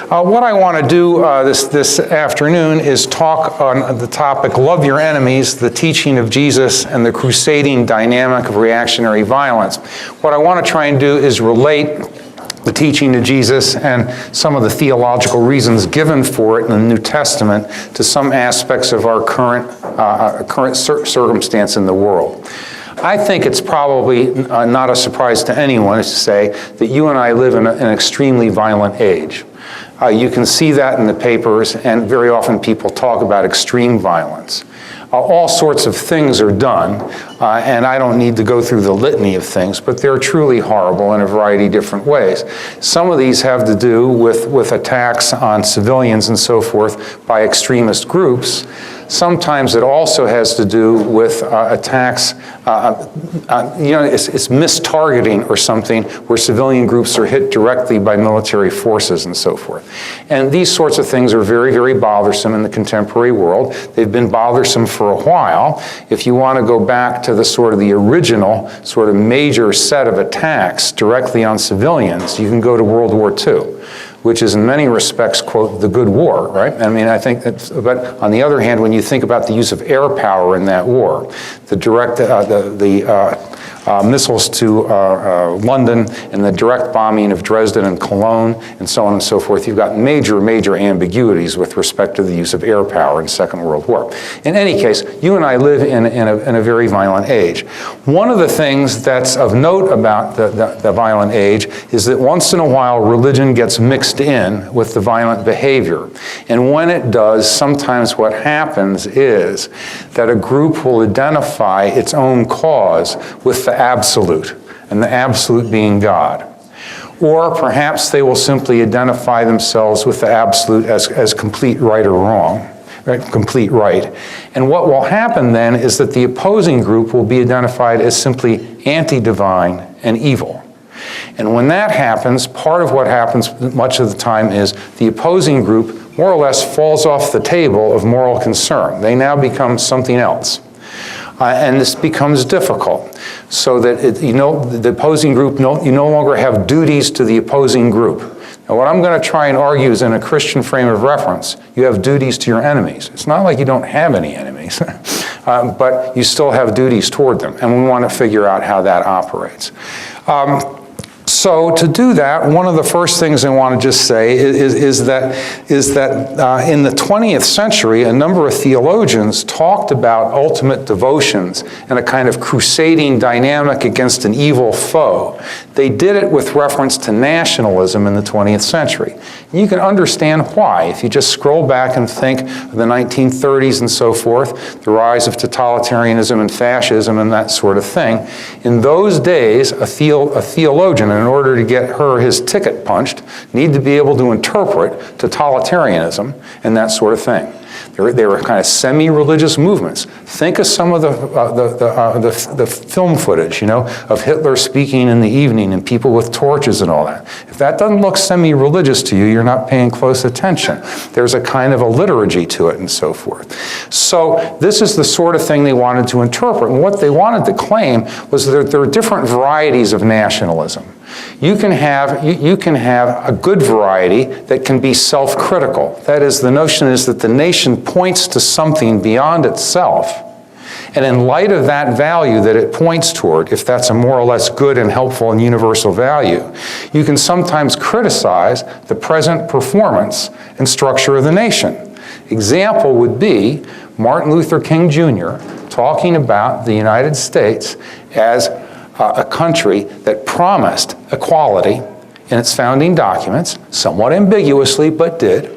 What I want to do this afternoon is talk on the topic, Love Your Enemies, the Teaching of Jesus and the Crusading Dynamic of Reactionary Violence. What I want to try and do is relate the teaching of Jesus and some of the theological reasons given for it in the New Testament to some aspects of our current circumstance in the world. I think it's probably not a surprise to anyone to say that you and I live in an extremely violent age. You can see that in the papers, and very often people talk about extreme violence. All sorts of things are done, and I don't need to go through the litany of things, but they're truly horrible in a variety of different ways. Some of these have to do with attacks on civilians and so forth by extremist groups. Sometimes it also has to do with attacks, it's mistargeting or something where civilian groups are hit directly by military forces and so forth. And these sorts of things are very, very bothersome in the contemporary world. They've been bothersome for a while. If you want to go back to the original sort of major set of attacks directly on civilians, you can go to World War II, which is in many respects, quote, the good war, right? I mean, I think that's, but on the other hand, when you think about the use of air power in that war, the direct, missiles to London and the direct bombing of Dresden and Cologne and so on and so forth, you've got major, major ambiguities with respect to the use of air power in the Second World War. In any case, you and I live in a very violent age. One of the things that's of note about the violent age is that once in a while religion gets mixed in with the violent behavior. And when it does, sometimes what happens is that a group will identify its own cause with the absolute, and the absolute being God. Or perhaps they will simply identify themselves with the absolute as complete right or wrong, right? Complete right. And what will happen then is that the opposing group will be identified as simply anti-divine and evil. And when that happens, part of what happens much of the time is the opposing group more or less falls off the table of moral concern. They now become something else. And this becomes difficult, so that the opposing group, you no longer have duties to the opposing group. Now, what I'm going to try and argue is in a Christian frame of reference, you have duties to your enemies. It's not like you don't have any enemies, but you still have duties toward them, and we want to figure out how that operates. So to do that, one of the first things I want to just say is that in the 20th century, a number of theologians talked about ultimate devotions and a kind of crusading dynamic against an evil foe. They did it with reference to nationalism in the 20th century. And you can understand why. If you just scroll back and think of the 1930s and so forth, the rise of totalitarianism and fascism and that sort of thing, in those days, a theologian, in order to get his ticket punched, need to be able to interpret totalitarianism and that sort of thing. They were kind of semi-religious movements. Think of some of the film footage, of Hitler speaking in the evening and people with torches and all that. If that doesn't look semi-religious to you, you're not paying close attention. There's a kind of a liturgy to it and so forth. So this is the sort of thing they wanted to interpret. And what they wanted to claim was that there are different varieties of nationalism. You can have a good variety that can be self-critical. That is, the notion is that the nation points to something beyond itself, and in light of that value that it points toward, if that's a more or less good and helpful and universal value, you can sometimes criticize the present performance and structure of the nation. Example would be Martin Luther King Jr. talking about the United States as a country that promised equality in its founding documents, somewhat ambiguously, but did,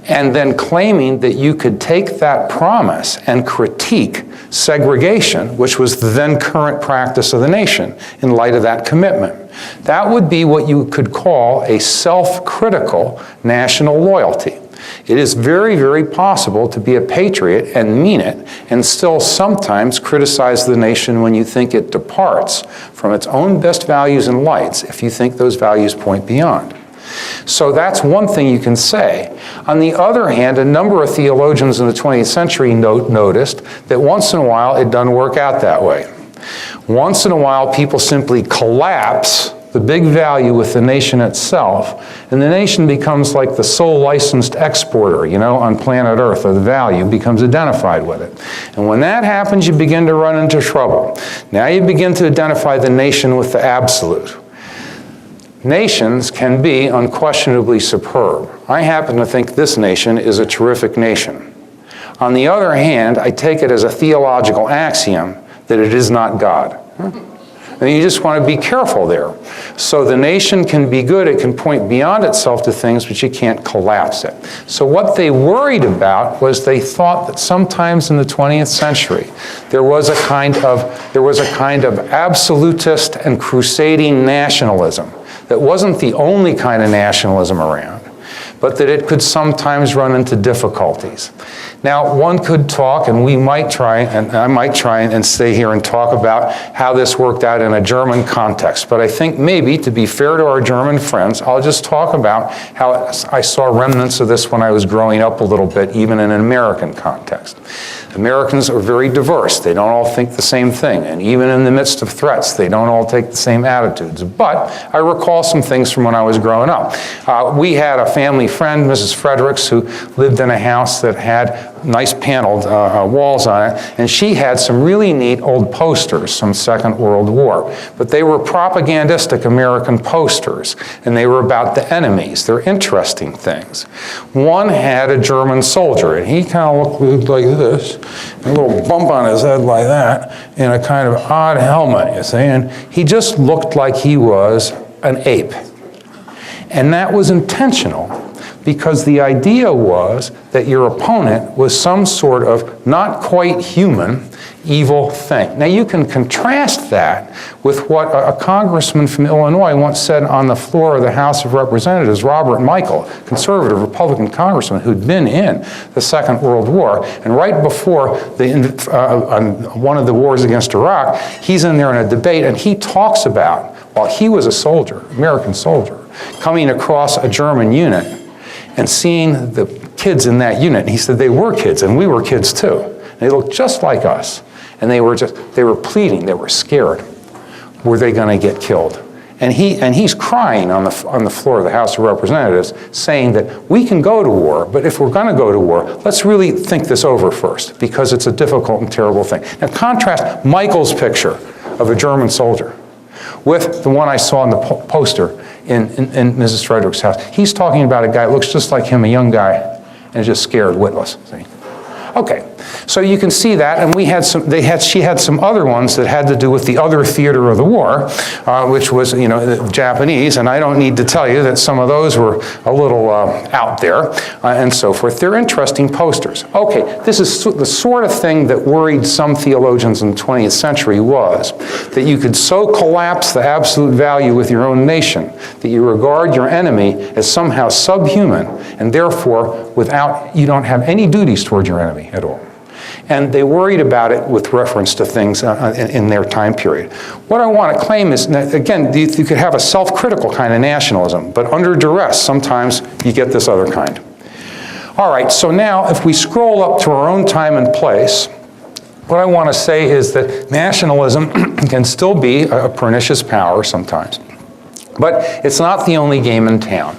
and then claiming that you could take that promise and critique segregation, which was the then current practice of the nation, in light of that commitment. That would be what you could call a self-critical national loyalty. It is very, very possible to be a patriot and mean it, and still sometimes criticize the nation when you think it departs from its own best values and lights, if you think those values point beyond. So that's one thing you can say. On the other hand, a number of theologians in the 20th century noticed that once in a while it doesn't work out that way. Once in a while people simply collapse the big value with the nation itself, and the nation becomes like the sole licensed exporter, on planet Earth of the value, becomes identified with it. And when that happens, you begin to run into trouble. Now you begin to identify the nation with the absolute. Nations can be unquestionably superb. I happen to think this nation is a terrific nation. On the other hand, I take it as a theological axiom that it is not God. And you just want to be careful there. So the nation can be good, it can point beyond itself to things, but you can't collapse it. So what they worried about was they thought that sometimes in the 20th century there was a kind of absolutist and crusading nationalism that wasn't the only kind of nationalism around, but that it could sometimes run into difficulties. Now, one could talk, and we might try, and I might try and stay here and talk about how this worked out in a German context. But I think maybe, to be fair to our German friends, I'll just talk about how I saw remnants of this when I was growing up a little bit, even in an American context. Americans are very diverse. They don't all think the same thing. And even in the midst of threats, they don't all take the same attitudes. But I recall some things from when I was growing up. We had a family friend, Mrs. Fredericks, who lived in a house that had nice paneled walls on it, and she had some really neat old posters from Second World War. But they were propagandistic American posters, and they were about the enemies. They're interesting things. One had a German soldier, and he kind of looked like this, a little bump on his head like that, and a kind of odd helmet, you see, and he just looked like he was an ape. And that was intentional, because the idea was that your opponent was some sort of not quite human evil thing. Now you can contrast that with what a congressman from Illinois once said on the floor of the House of Representatives, Robert Michael, conservative Republican congressman who'd been in the Second World War, and right before one of the wars against Iraq, he's in there in a debate, and he talks about, while he was a soldier, American soldier, coming across a German unit and seeing the kids in that unit. And he said they were kids, and we were kids too. And they looked just like us. And they were pleading, they were scared. Were they going to get killed? And he's crying on the floor of the House of Representatives, saying that we can go to war, but if we're going to go to war, let's really think this over first, because it's a difficult and terrible thing. Now contrast Michael's picture of a German soldier with the one I saw in the poster in Mrs. Frederick's house. He's talking about a guy that looks just like him, a young guy, and is just scared witless. See? Okay, so you can see that, and she had some other ones that had to do with the other theater of the war, which was, the Japanese, and I don't need to tell you that some of those were a little out there, and so forth. They're interesting posters. Okay, this is the sort of thing that worried some theologians in the 20th century, was that you could so collapse the absolute value with your own nation that you regard your enemy as somehow subhuman, and therefore you don't have any duties toward your enemy at all. And they worried about it with reference to things in their time period. What I want to claim is, again, you could have a self-critical kind of nationalism, but under duress, sometimes you get this other kind. All right, so now if we scroll up to our own time and place, what I want to say is that nationalism can still be a pernicious power sometimes, but it's not the only game in town.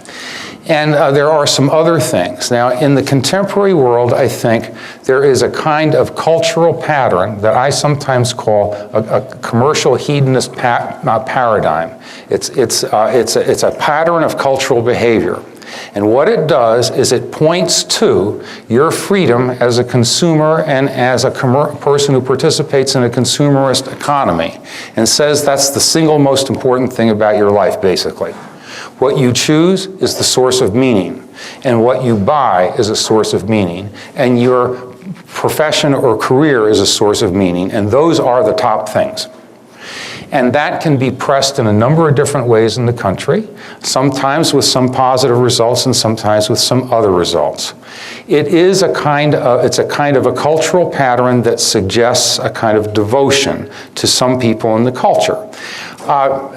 And there are some other things. Now, in the contemporary world, I think there is a kind of cultural pattern that I sometimes call a commercial hedonist paradigm. It's a pattern of cultural behavior. And what it does is it points to your freedom as a consumer and as a person who participates in a consumerist economy, and says that's the single most important thing about your life, basically. What you choose is the source of meaning, and what you buy is a source of meaning, and your profession or career is a source of meaning, and those are the top things. And that can be pressed in a number of different ways in the country, sometimes with some positive results and sometimes with some other results. It's a kind of a cultural pattern that suggests a kind of devotion to some people in the culture.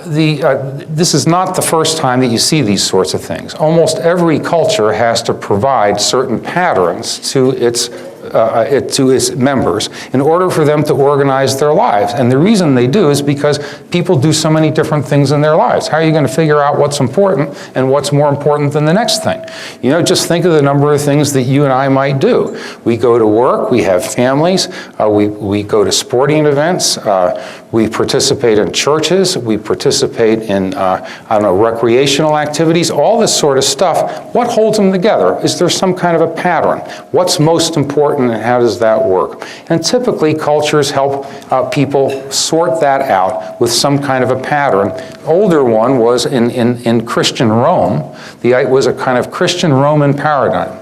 This is not the first time that you see these sorts of things. Almost every culture has to provide certain patterns to its it to its members in order for them to organize their lives. And the reason they do is because people do so many different things in their lives. How are you going to figure out what's important and what's more important than the next thing? You know, just think of the number of things that you and I might do. We go to work, we have families, we go to sporting events, we participate in churches, we participate in, recreational activities, all this sort of stuff. What holds them together? Is there some kind of a pattern? What's most important and how does that work? And typically cultures help people sort that out with some kind of a pattern. Older one was in Christian Rome. It was a kind of Christian Roman paradigm.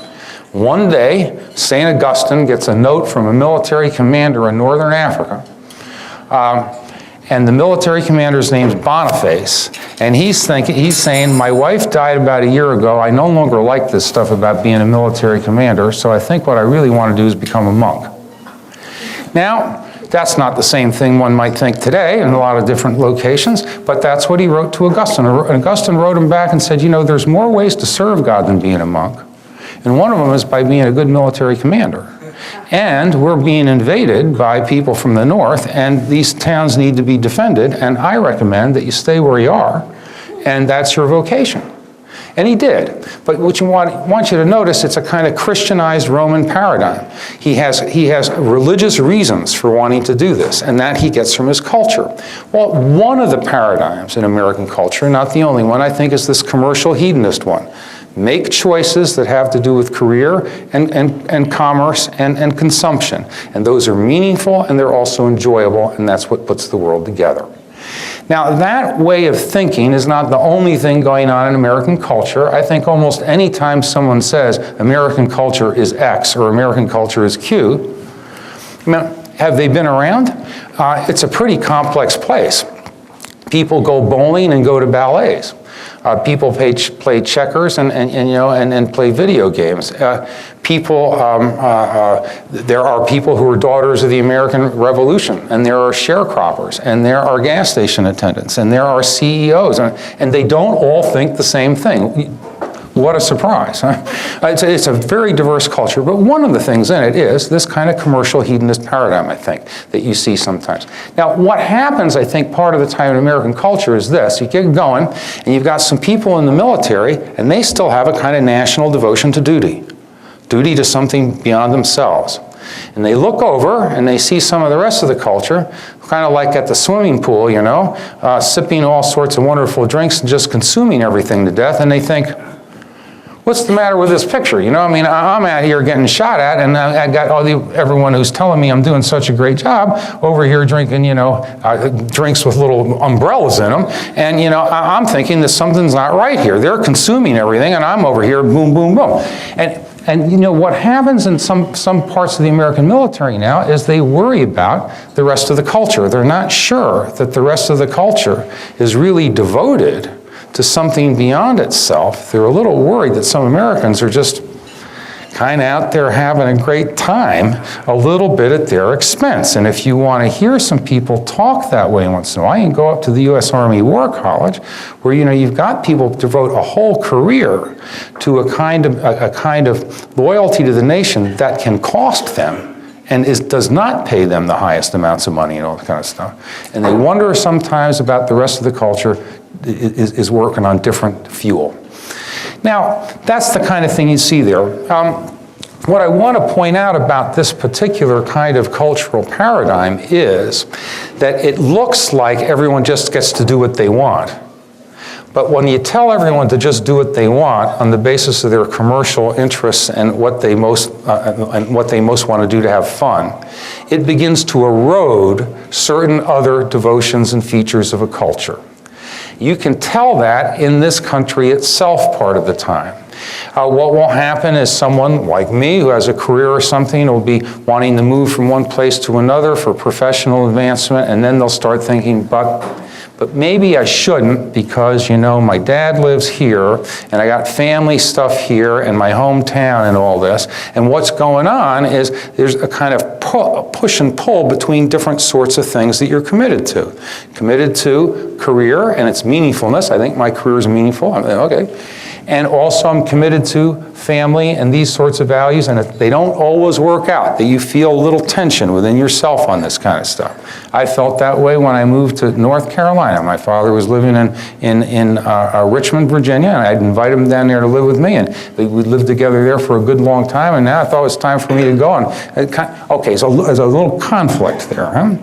One day, St. Augustine gets a note from a military commander in northern Africa. And the military commander's name's Boniface, and he's saying, my wife died about a year ago. I no longer like this stuff about being a military commander, so I think what I really want to do is become a monk. Now, that's not the same thing one might think today in a lot of different locations, but that's what he wrote to Augustine. And Augustine wrote him back and said, you know, there's more ways to serve God than being a monk, and one of them is by being a good military commander. And we're being invaded by people from the north, and these towns need to be defended, and I recommend that you stay where you are, and that's your vocation. And he did. But what I want you to notice, it's a kind of Christianized Roman paradigm. He has religious reasons for wanting to do this, and that he gets from his culture. Well, one of the paradigms in American culture, not the only one, I think, is this commercial hedonist one. Make choices that have to do with career and commerce and consumption. And those are meaningful and they're also enjoyable, and that's what puts the world together. Now, that way of thinking is not the only thing going on in American culture. I think almost any time someone says American culture is X or American culture is Q, have they been around? It's a pretty complex place. People go bowling and go to ballets. People play checkers and play video games. There are people who are daughters of the American Revolution, and there are sharecroppers, and there are gas station attendants, and there are CEOs, and they don't all think the same thing. What a surprise, huh? It's a very diverse culture, but one of the things in it is this kind of commercial hedonist paradigm, I think, that you see sometimes. Now, what happens, I think, part of the time in American culture is this. You get going, and you've got some people in the military, and they still have a kind of national devotion to duty to something beyond themselves. And they look over, and they see some of the rest of the culture, kind of like at the swimming pool, you know, sipping all sorts of wonderful drinks and just consuming everything to death, and they think, what's the matter with this picture? You know, I mean, I'm out here getting shot at, and I got everyone who's telling me I'm doing such a great job over here drinking, you know, drinks with little umbrellas in them. And, you know, I'm thinking that something's not right here. They're consuming everything, and I'm over here, boom, boom, boom. And you know, what happens in some parts of the American military now is they worry about the rest of the culture. They're not sure that the rest of the culture is really devoted to something beyond itself. They're a little worried that some Americans are just kind of out there having a great time, a little bit at their expense. And if you want to hear some people talk that way once in a while, you can go up to the U.S. Army War College, where, you know, you've got people devote a whole career to a kind of loyalty to the nation that can cost them and does not pay them the highest amounts of money and all that kind of stuff. And they wonder sometimes about the rest of the culture is working on different fuel. Now, that's the kind of thing you see there. What I want to point out about this particular kind of cultural paradigm is that it looks like everyone just gets to do what they want. But when you tell everyone to just do what they want on the basis of their commercial interests and what they most want to do to have fun, it begins to erode certain other devotions and features of a culture. You can tell that in this country itself part of the time. What will happen is someone like me who has a career or something will be wanting to move from one place to another for professional advancement, and then they'll start thinking, but maybe I shouldn't because, you know, my dad lives here, and I got family stuff here, and my hometown and all this. And what's going on is there's a kind of push and pull between different sorts of things that you're committed to. Committed to career and its meaningfulness. I think my career is meaningful. Okay. and also I'm committed to family and these sorts of values, and if they don't always work out, that you feel a little tension within yourself on this kind of stuff. I felt that way when I moved to North Carolina. My father was living in Richmond, Virginia, and I'd invite him down there to live with me, and we lived together there for a good long time, and now I thought it was time for me to go. And okay, so there's a little conflict there, huh?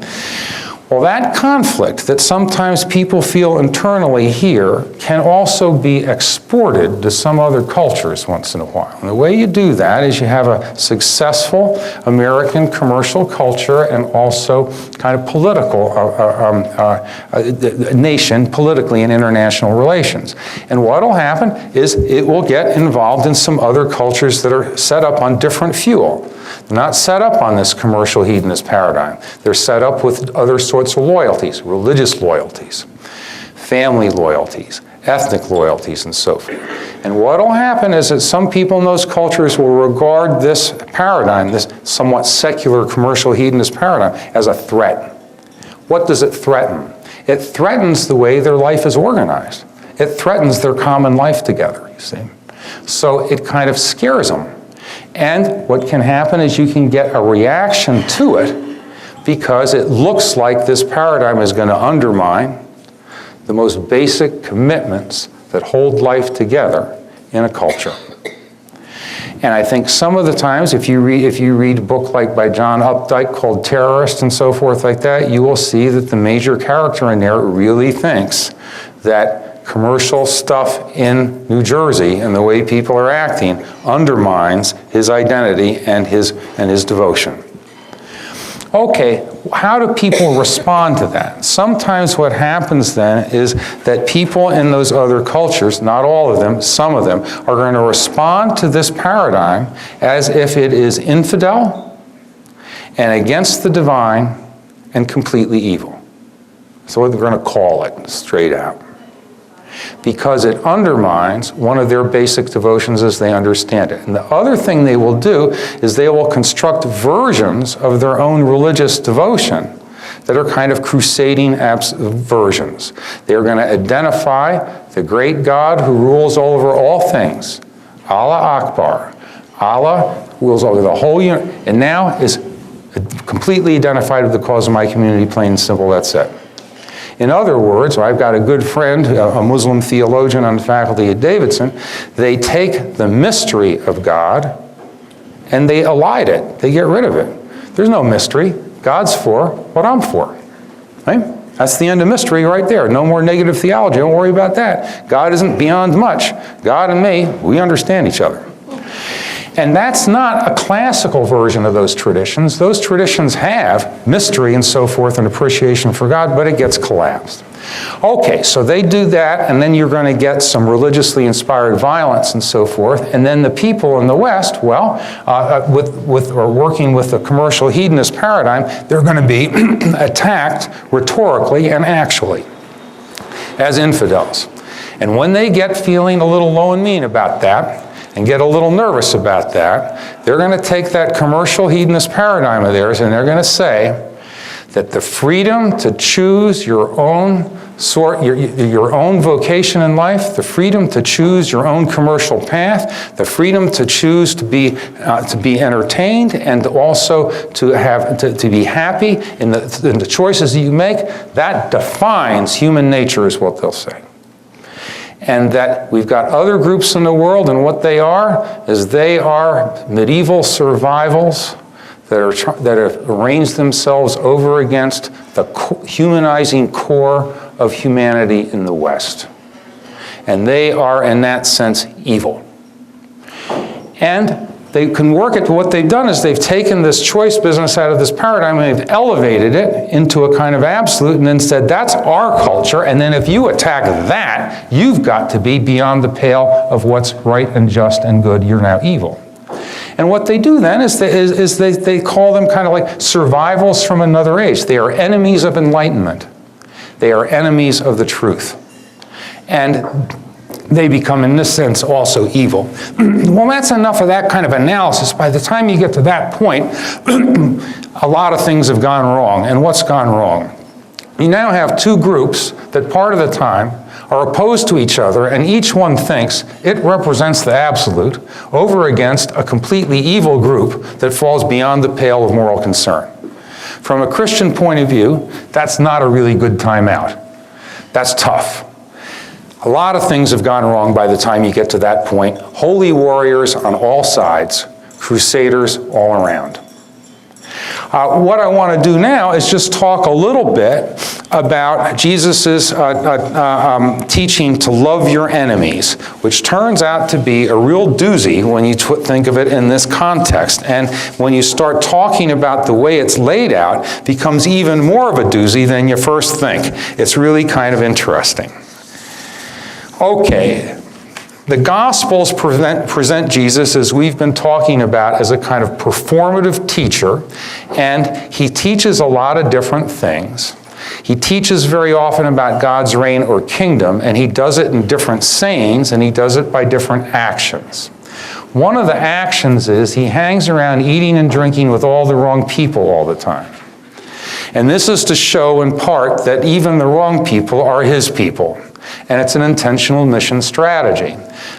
Well, that conflict that sometimes people feel internally here can also be exported to some other cultures once in a while. And the way you do that is you have a successful American commercial culture and also kind of political nation politically in international relations. And what will happen is it will get involved in some other cultures that are set up on different fuel. They're not set up on this commercial hedonist paradigm. They're set up with other sorts of loyalties, religious loyalties, family loyalties, ethnic loyalties, and so forth. And what will happen is that some people in those cultures will regard this paradigm, this somewhat secular commercial hedonist paradigm, as a threat. What does it threaten? It threatens the way their life is organized. It threatens their common life together, you see. So it kind of scares them. And what can happen is you can get a reaction to it because it looks like this paradigm is going to undermine the most basic commitments that hold life together in a culture. And I think some of the times, if you read a book like by John Updike called Terrorist and so forth like that, you will see that the major character in there really thinks that commercial stuff in New Jersey and the way people are acting undermines his identity and his devotion. Okay, how do people respond to that? Sometimes what happens then is that people in those other cultures, not all of them, some of them, are going to respond to this paradigm as if it is infidel and against the divine and completely evil. So they're going to call it straight out, because it undermines one of their basic devotions as they understand it. And the other thing they will do is they will construct versions of their own religious devotion that are kind of crusading versions. They're going to identify the great God who rules over all things, Allah Akbar. Allah rules over the whole universe, and now is completely identified with the cause of my community, plain and simple, that's it. In other words, I've got a good friend, a Muslim theologian on the faculty at Davidson. They take the mystery of God and they elide it. They get rid of it. There's no mystery. God's for what I'm for. Right? That's the end of mystery right there. No more negative theology. Don't worry about that. God isn't beyond much. God and me, we understand each other. And that's not a classical version of those traditions. Those traditions have mystery and so forth and appreciation for God, but it gets collapsed. Okay, so they do that, and then you're going to get some religiously inspired violence and so forth, and then the people in the West, well, working with the commercial hedonist paradigm, they're going to be attacked rhetorically and actually as infidels. And when they get feeling a little low and mean about that, and get a little nervous about that, they're going to take that commercial hedonist paradigm of theirs and they're going to say that the freedom to choose your own your own vocation in life, the freedom to choose your own commercial path, the freedom to choose to be entertained and also to be happy in the choices that you make, that defines human nature, is what they'll say. And that we've got other groups in the world, and what they are is they are medieval survivals that have arranged themselves over against the humanizing core of humanity in the West. And they are, in that sense, evil. And they can work it. What they've done is they've taken this choice business out of this paradigm and they've elevated it into a kind of absolute and then said, that's our culture, and then if you attack that, you've got to be beyond the pale of what's right and just and good. You're now evil. And what they do then is they call them kind of like survivals from another age. They are enemies of enlightenment. They are enemies of the truth. And they become, in this sense, also evil. Well, that's enough of that kind of analysis. By the time you get to that point, a lot of things have gone wrong. And what's gone wrong? You now have two groups that part of the time are opposed to each other, and each one thinks it represents the absolute over against a completely evil group that falls beyond the pale of moral concern. From a Christian point of view, that's not a really good time out. That's tough. A lot of things have gone wrong by the time you get to that point. Holy warriors on all sides, crusaders all around. What I want to do now is just talk a little bit about Jesus' teaching to love your enemies, which turns out to be a real doozy when you think of it in this context. And when you start talking about the way it's laid out, it becomes even more of a doozy than you first think. It's really kind of interesting. Okay. The Gospels present Jesus, as we've been talking about, as a kind of performative teacher, and he teaches a lot of different things. He teaches very often about God's reign or kingdom, and he does it in different sayings, and he does it by different actions. One of the actions is he hangs around eating and drinking with all the wrong people all the time. And this is to show in part that even the wrong people are his people. And it's an intentional mission strategy.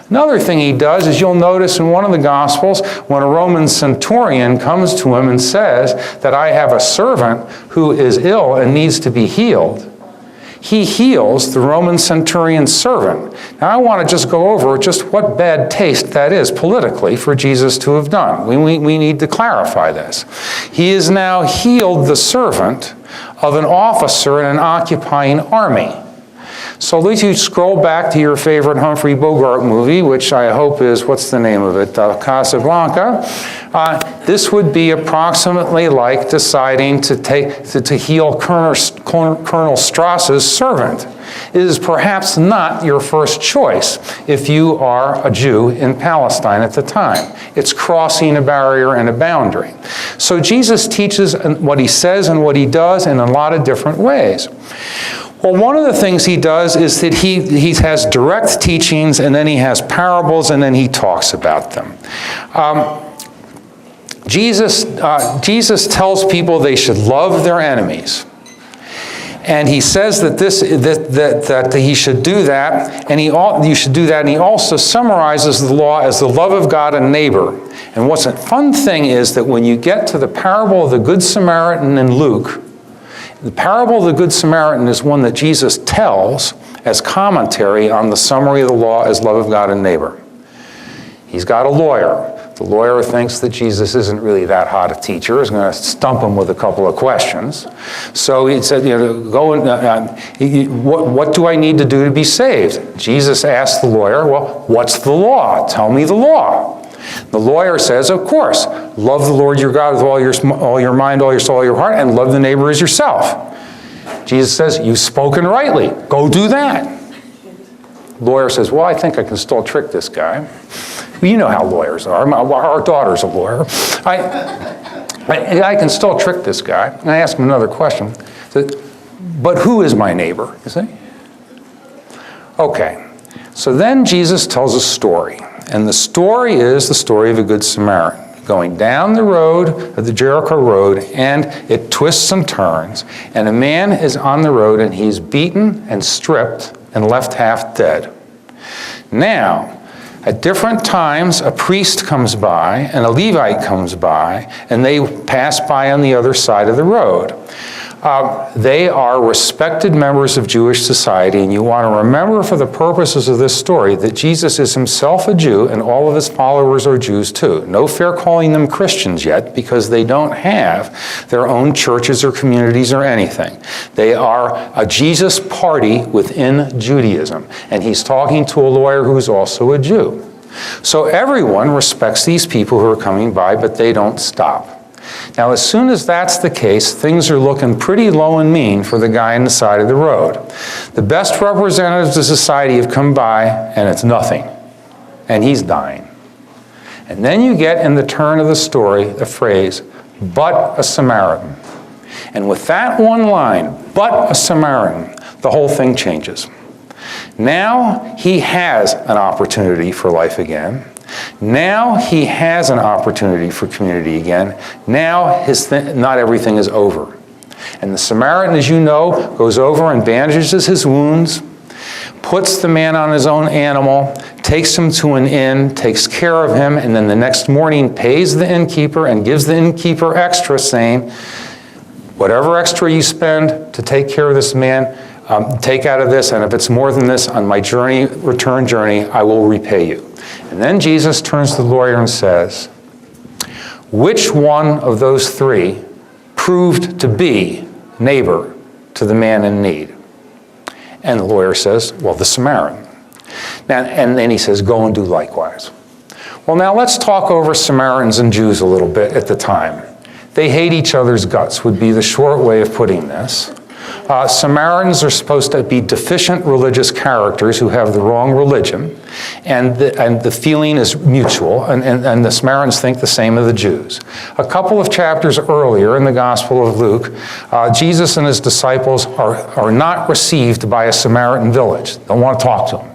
Another thing he does is you'll notice in one of the Gospels when a Roman centurion comes to him and says that I have a servant who is ill and needs to be healed, he heals the Roman centurion's servant. Now I want to just go over just what bad taste that is politically for Jesus to have done. We need to clarify this. He has now healed the servant of an officer in an occupying army. So if you scroll back to your favorite Humphrey Bogart movie, which I hope is, what's the name of it, Casablanca, this would be approximately like deciding to heal Colonel Strauss's servant. It is perhaps not your first choice if you are a Jew in Palestine at the time. It's crossing a barrier and a boundary. So Jesus teaches what he says and what he does in a lot of different ways. Well, one of the things he does is that he has direct teachings, and then he has parables, and then he talks about them. Jesus tells people they should love their enemies. And he says that he should do that, and you should do that, and he also summarizes the law as the love of God and neighbor. And what's a fun thing is that when you get to the parable of the Good Samaritan in Luke, the parable of the Good Samaritan is one that Jesus tells as commentary on the summary of the law as love of God and neighbor. He's got a lawyer. The lawyer thinks that Jesus isn't really that hot a teacher. He's going to stump him with a couple of questions. So he said, go and, what do I need to do to be saved? Jesus asked the lawyer, well, what's the law? Tell me the law. The lawyer says, of course, love the Lord your God with all your mind, all your soul, all your heart, and love the neighbor as yourself. Jesus says, you've spoken rightly. Go do that. The lawyer says, well, I think I can still trick this guy. Well, you know how lawyers are. Our daughter's a lawyer. I can still trick this guy. And I ask him another question. But who is my neighbor? You see? Okay. So then Jesus tells a story. And the story is the story of a Good Samaritan going down the road, the Jericho road, and it twists and turns. And a man is on the road, and he's beaten and stripped and left half dead. Now, at different times, a priest comes by and a Levite comes by, and they pass by on the other side of the road. They are respected members of Jewish society, and you want to remember for the purposes of this story that Jesus is himself a Jew and all of his followers are Jews too. No fair calling them Christians yet because they don't have their own churches or communities or anything. They are a Jesus party within Judaism, and he's talking to a lawyer who's also a Jew. So everyone respects these people who are coming by, but they don't stop. Now, as soon as that's the case, things are looking pretty low and mean for the guy on the side of the road. The best representatives of society have come by, and it's nothing. And he's dying. And then you get in the turn of the story the phrase, but a Samaritan. And with that one line, but a Samaritan, the whole thing changes. Now he has an opportunity for life again. Now he has an opportunity for community again. Now not everything is over. And the Samaritan, as you know, goes over and bandages his wounds, puts the man on his own animal, takes him to an inn, takes care of him, and then the next morning pays the innkeeper and gives the innkeeper extra, saying, whatever extra you spend to take care of this man, take out of this, and if it's more than this on my return journey, I will repay you. And then Jesus turns to the lawyer and says, which one of those three proved to be neighbor to the man in need? And the lawyer says, well, the Samaritan. Now, and then he says, go and do likewise. Well, now let's talk over Samaritans and Jews a little bit at the time. They hate each other's guts, would be the short way of putting this. Samaritans are supposed to be deficient religious characters who have the wrong religion, and the feeling is mutual, and the Samaritans think the same of the Jews. A couple of chapters earlier in the Gospel of Luke, Jesus and his disciples are not received by a Samaritan village. They don't want to talk to them.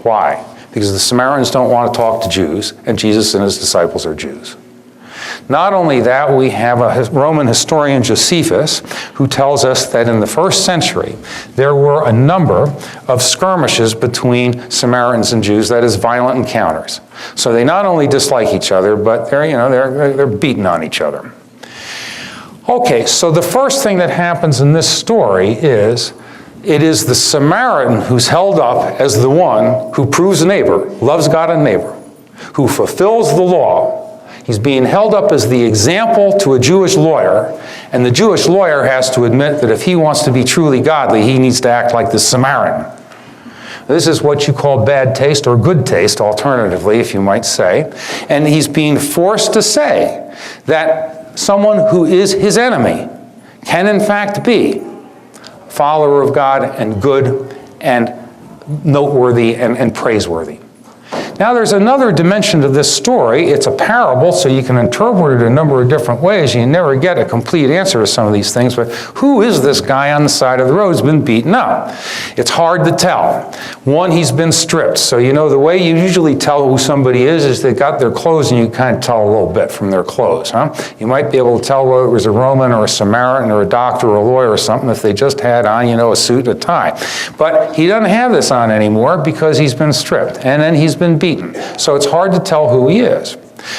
Why? Because the Samaritans don't want to talk to Jews, and Jesus and his disciples are Jews. Not only that, we have a Roman historian, Josephus, who tells us that in the first century, there were a number of skirmishes between Samaritans and Jews, that is, violent encounters. So they not only dislike each other, but they're beating on each other. Okay, so the first thing that happens in this story is, it is the Samaritan who's held up as the one who proves neighbor, loves God and neighbor, who fulfills the law. He's being held up as the example to a Jewish lawyer, and the Jewish lawyer has to admit that if he wants to be truly godly, he needs to act like the Samaritan. This is what you call bad taste, or good taste, alternatively, if you might say. And he's being forced to say that someone who is his enemy can in fact be a follower of God and good and noteworthy and praiseworthy. Now there's another dimension to this story. It's a parable, so you can interpret it a number of different ways. You never get a complete answer to some of these things, but who is this guy on the side of the road who's been beaten up? It's hard to tell. One, he's been stripped. So the way you usually tell who somebody is they got their clothes, and you kind of tell a little bit from their clothes. You might be able to tell whether it was a Roman or a Samaritan or a doctor or a lawyer or something if they just had on, a suit and a tie. But he doesn't have this on anymore because he's been stripped, and then he's been beaten. So it's hard to tell who he is.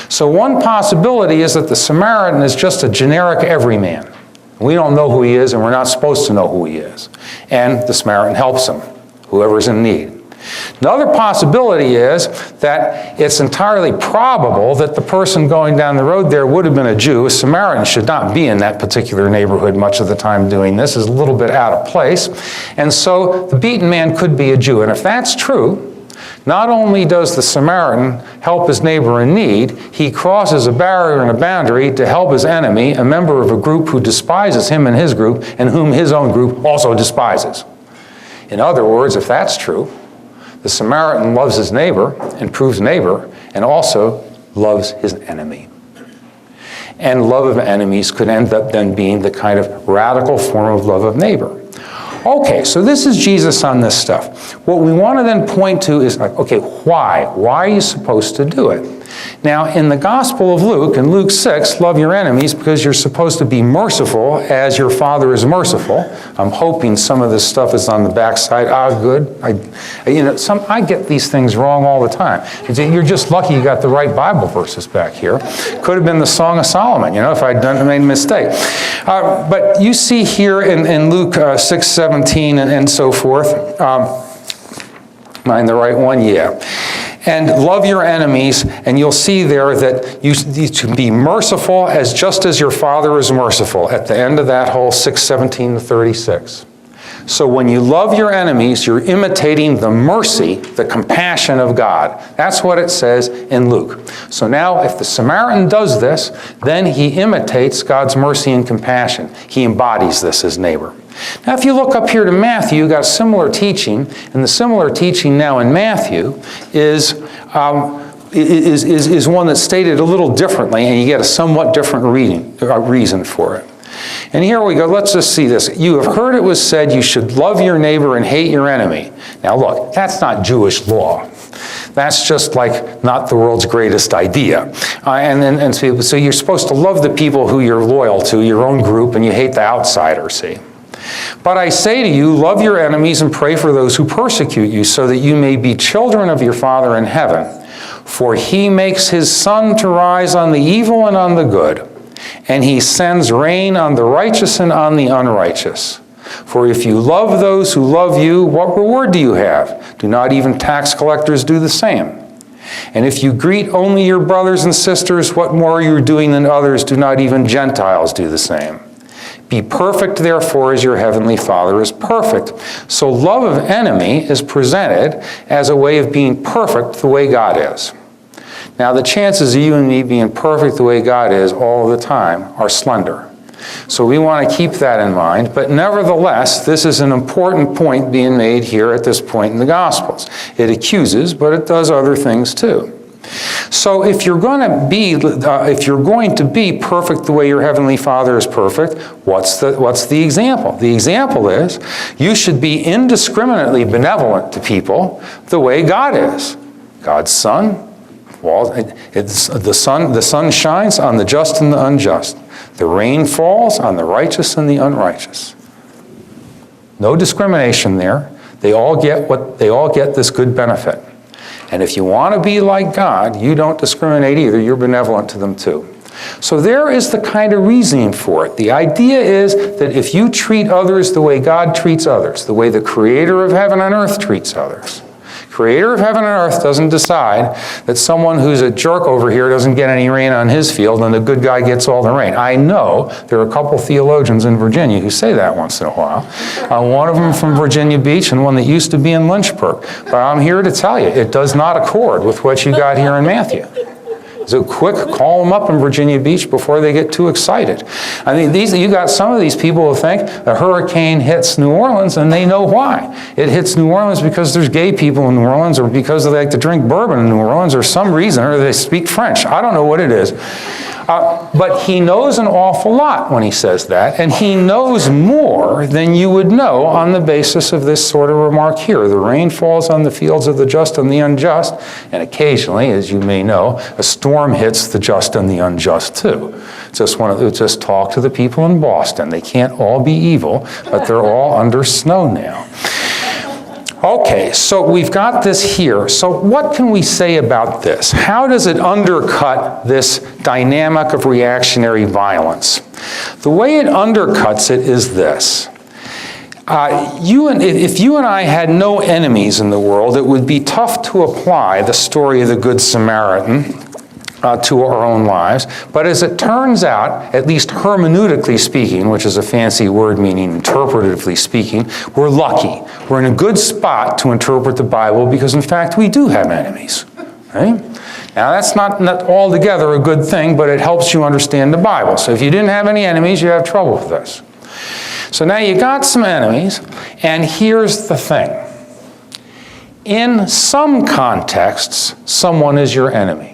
So one possibility is that the Samaritan is just a generic everyman. We don't know who he is, and we're not supposed to know who he is. And the Samaritan helps him, whoever's in need. Another possibility is that it's entirely probable that the person going down the road there would have been a Jew. A Samaritan should not be in that particular neighborhood much of the time doing this. Is a little bit out of place. And so the beaten man could be a Jew. And if that's true, not only does the Samaritan help his neighbor in need, he crosses a barrier and a boundary to help his enemy, a member of a group who despises him and his group, and whom his own group also despises. In other words, if that's true, the Samaritan loves his neighbor and proves neighbor, and also loves his enemy. And love of enemies could end up then being the kind of radical form of love of neighbor. Okay, so this is Jesus on this stuff. What we want to then point to is, okay, why? Why are you supposed to do it? Now, in the Gospel of Luke, in Luke 6, love your enemies because you're supposed to be merciful as your Father is merciful. I'm hoping some of this stuff is on the backside. Good. I get these things wrong all the time. You're just lucky you got the right Bible verses back here. Could have been the Song of Solomon, if I'd made a mistake. But you see here in Luke 6:17 and so forth. Am I in the right one? Yeah. And love your enemies, and you'll see there that you to be merciful just as your Father is merciful at the end of that whole 6:17 to 36. So when you love your enemies, you're imitating the mercy, the compassion of God. That's what it says in Luke. So now if the Samaritan does this, then he imitates God's mercy and compassion. He embodies this as neighbor. Now if you look up here to Matthew, you've got similar teaching, and the similar teaching now in Matthew is one that's stated a little differently, and you get a somewhat different reason for it. And here we go. Let's just see this. You have heard it was said you should love your neighbor and hate your enemy. Now look, that's not Jewish law. That's just like not the world's greatest idea. So you're supposed to love the people who you're loyal to, your own group, and you hate the outsider, see. But I say to you, love your enemies and pray for those who persecute you, so that you may be children of your Father in heaven. For he makes his sun to rise on the evil and on the good, and he sends rain on the righteous and on the unrighteous. For if you love those who love you, what reward do you have? Do not even tax collectors do the same? And if you greet only your brothers and sisters, what more are you doing than others? Do not even Gentiles do the same? Be perfect, therefore, as your heavenly Father is perfect. So love of enemy is presented as a way of being perfect the way God is. Now, the chances of you and me being perfect the way God is all the time are slender. So we want to keep that in mind, but nevertheless, this is an important point being made here at this point in the Gospels. It accuses, but it does other things too. So if you're going to be perfect the way your heavenly Father is perfect, what's the example? The example is you should be indiscriminately benevolent to people the way God is. God's Son, the sun shines on the just and the unjust. The rain falls on the righteous and the unrighteous. No discrimination there. They all get this good benefit. And if you want to be like God, you don't discriminate either. You're benevolent to them too. So there is the kind of reasoning for it. The idea is that if you treat others the way God treats others, the way the Creator of heaven and earth treats others, Creator of heaven and earth doesn't decide that someone who's a jerk over here doesn't get any rain on his field and the good guy gets all the rain. I know there are a couple theologians in Virginia who say that once in a while. One of them from Virginia Beach and one that used to be in Lynchburg. But I'm here to tell you, it does not accord with what you got here in Matthew. So quick, call them up in Virginia Beach before they get too excited. I mean, you got some of these people who think a hurricane hits New Orleans, and they know why. It hits New Orleans because there's gay people in New Orleans, or because they like to drink bourbon in New Orleans, or some reason, or they speak French. I don't know what it is. But he knows an awful lot when he says that, and he knows more than you would know on the basis of this sort of remark here. The rain falls on the fields of the just and the unjust, and occasionally, as you may know, a storm hits the just and the unjust too. Just talk to the people in Boston. They can't all be evil, but they're all under snow now. Okay, so we've got this here. So what can we say about this? How does it undercut this dynamic of reactionary violence? The way it undercuts it is this. If you and I had no enemies in the world, it would be tough to apply the story of the Good Samaritan to our own lives. But as it turns out, at least hermeneutically speaking, which is a fancy word meaning interpretatively speaking, we're lucky. We're in a good spot to interpret the Bible because, in fact, we do have enemies. Right? Now, that's not altogether a good thing, but it helps you understand the Bible. So if you didn't have any enemies, you have trouble with this. So now you got some enemies, and here's the thing. In some contexts, someone is your enemy.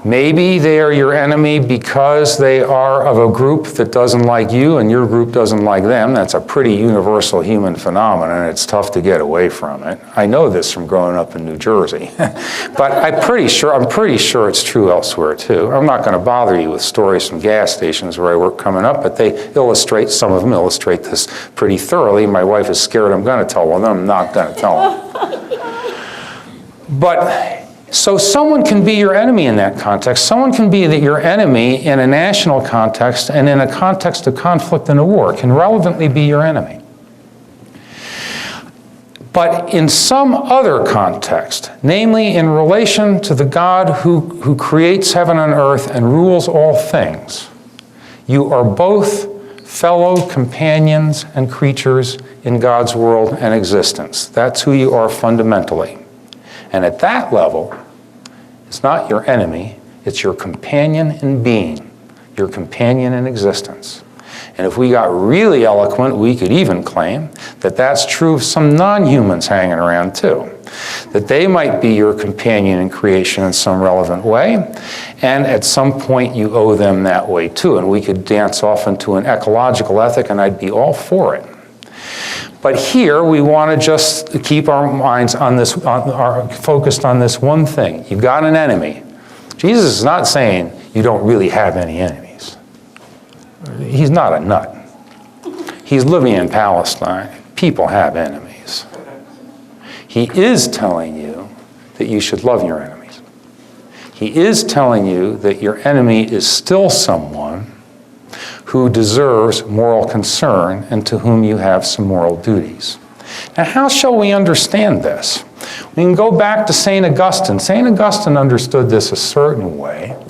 Maybe they are your enemy because they are of a group that doesn't like you and your group doesn't like them. That's a pretty universal human phenomenon, and it's tough to get away from it. I know this from growing up in New Jersey. But I'm pretty sure it's true elsewhere too. I'm not going to bother you with stories from gas stations where I work coming up, but some of them illustrate this pretty thoroughly. My wife is scared I'm going to tell one of them. I'm not going to tell them. So someone can be your enemy in that context. Someone can be your enemy in a national context, and in a context of conflict and a war can relevantly be your enemy. But in some other context, namely in relation to the God who creates heaven and earth and rules all things, you are both fellow companions and creatures in God's world and existence. That's who you are fundamentally. And at that level, it's not your enemy, it's your companion in being, your companion in existence. And if we got really eloquent, we could even claim that that's true of some non-humans hanging around too. That they might be your companion in creation in some relevant way, and at some point you owe them that way too. And we could dance off into an ecological ethic, and I'd be all for it. But here we want to just keep our minds on this, focused on this one thing. You've got an enemy. Jesus is not saying you don't really have any enemies. He's not a nut. He's living in Palestine. People have enemies. He is telling you that you should love your enemies. He is telling you that your enemy is still someone who deserves moral concern and to whom you have some moral duties. Now, how shall we understand this? We can go back to St. Augustine. St. Augustine understood this a certain way.